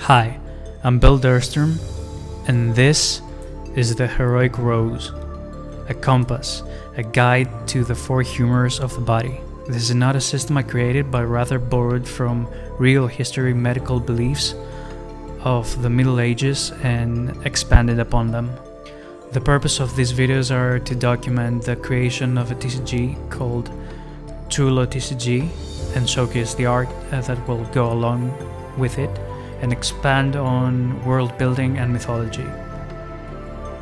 Hi, I'm Bill Durstrom, and this is the Heroic Rose, a compass, a guide to the four humors of the body. This is not a system I created, but rather borrowed from real history medical beliefs of the Middle Ages and expanded upon them. The purpose of these videos are to document the creation of a TCG called True TCG and showcase the art that will go along with it and expand on world building and mythology.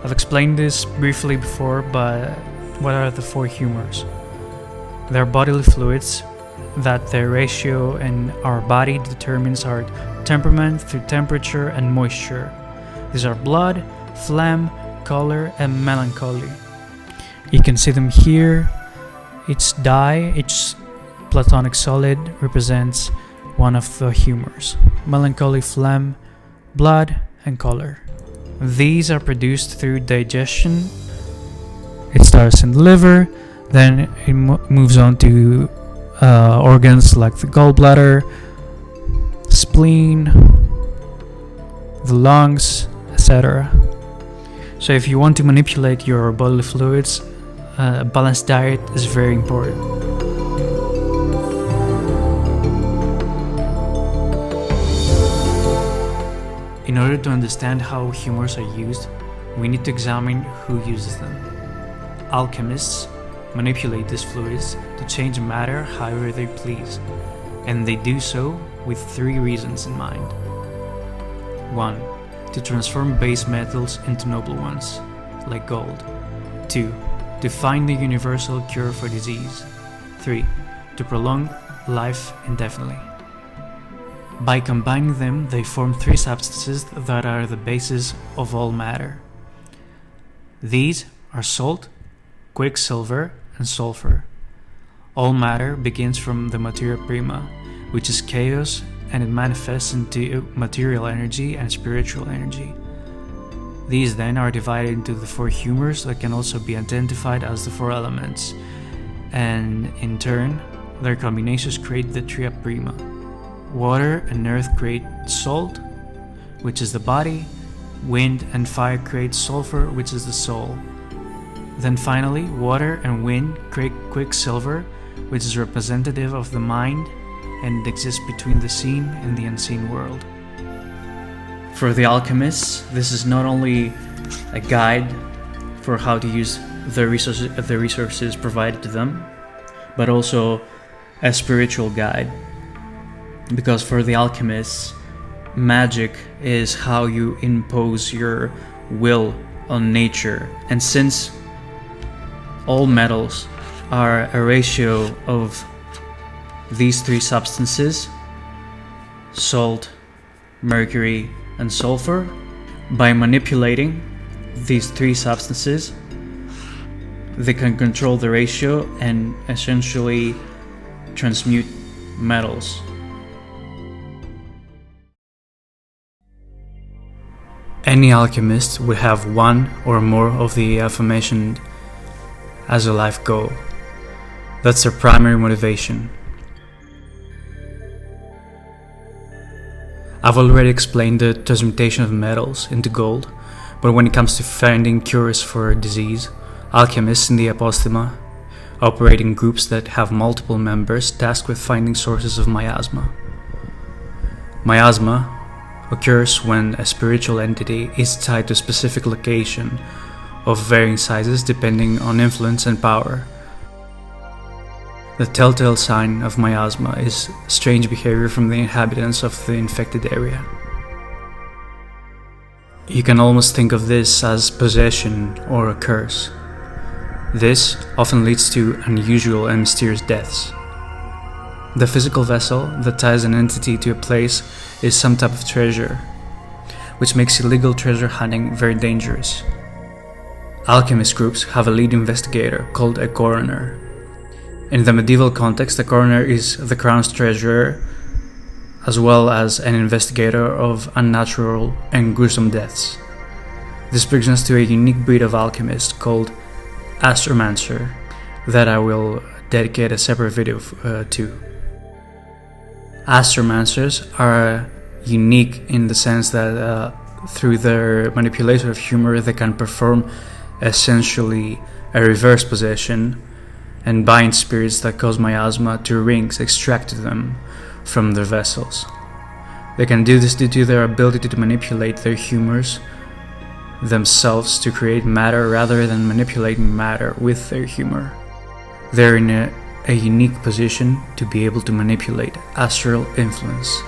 I've explained this briefly before, but what are the four humors? They're bodily fluids that their ratio in our body determines our temperament through temperature and moisture. These are blood, phlegm, color, and melancholy. You can see them here. Each die, each platonic solid represents one of the humors: melancholy, phlegm, blood, and color. These are produced through digestion. It starts in the liver, then it moves on to organs like the gallbladder, spleen, the lungs, etc. So if you want to manipulate your bodily fluids, a balanced diet is very important. In order to understand how humors are used, we need to examine who uses them. Alchemists manipulate these fluids to change matter however they please, and they do so with three reasons in mind. 1. To transform base metals into noble ones, like gold. 2. To find the universal cure for disease. 3. To prolong life indefinitely. By combining them, they form three substances that are the basis of all matter. These are salt, quicksilver, and sulfur. All matter begins from the Tria Prima, which is chaos, and it manifests into material energy and spiritual energy. These then are divided into the four humors that can also be identified as the four elements, and in turn, their combinations create the Tria Prima. Water and earth create salt, which is the body. Wind and fire create sulfur, which is the soul. Then finally, water and wind create quicksilver, which is representative of the mind, and it exists between the seen and the unseen world. For the alchemists, this is not only a guide for how to use the resources provided to them, but also a spiritual guide. Because for the alchemists, magic is how you impose your will on nature. And since all metals are a ratio of these three substances, salt, mercury, and sulfur, by manipulating these three substances, they can control the ratio and essentially transmute metals. Any alchemist would have one or more of the aforementioned as a life goal. That's their primary motivation. I've already explained the transmutation of metals into gold, but when it comes to finding cures for a disease, alchemists in the Aposthema operate in groups that have multiple members tasked with finding sources of miasma. Miasma occurs when a spiritual entity is tied to a specific location of varying sizes depending on influence and power. The telltale sign of miasma is strange behavior from the inhabitants of the infected area. You can almost think of this as possession or a curse. This often leads to unusual and mysterious deaths. The physical vessel that ties an entity to a place is some type of treasure, which makes illegal treasure hunting very dangerous. Alchemist groups have a lead investigator called a coroner. In the medieval context, the coroner is the crown's treasurer, as well as an investigator of unnatural and gruesome deaths. This brings us to a unique breed of alchemist called Astromancer that I will dedicate a separate video to. Astromancers are unique in the sense that through their manipulation of humor they can perform essentially a reverse possession and bind spirits that cause miasma to rings extracted them from their vessels. They can do this due to their ability to manipulate their humors themselves to create matter rather than manipulating matter with their humor. They're in a unique position to be able to manipulate astral influence.